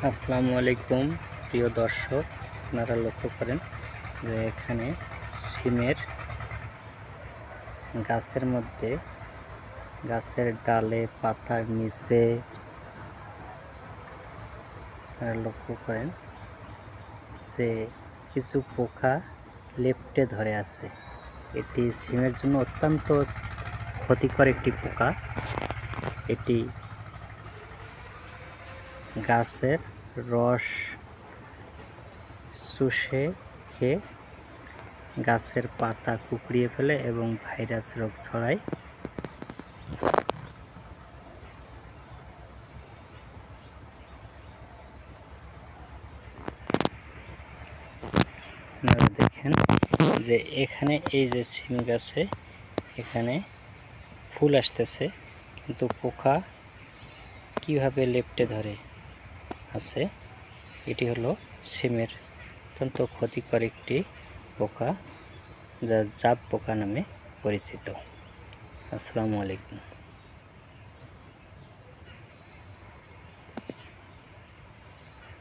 আসসালামু আলাইকুম প্রিয় দর্শক, আপনারা লক্ষ্য করেন যে এখানে সিমের গাছের মধ্যে গাছের ডালে পাতার নিচে লক্ষ্য করেন যে কিছু পোকা লেপ্টে ধরে আছে। এটি সিমের জন্য অত্যন্ত ক্ষতিকর একটি পোকা। এটি গাছের রস শুষে খেয়ে গাছের পাতা কুঁকড়িয়ে ফেলে এবং ভাইরাস রোগ ছড়ায়। আপনারা দেখেন যে এখানে এই যে সিম গাছে এখানে ফুল আসতেছে, কিন্তু পোকা কিভাবে লেপ্টে ধরে আছে। এটি হলো সিমের অত্যন্ত ক্ষতিকর একটি পোকা, যা জাপ পোকা নামে পরিচিত। আসসালামু আলাইকুম।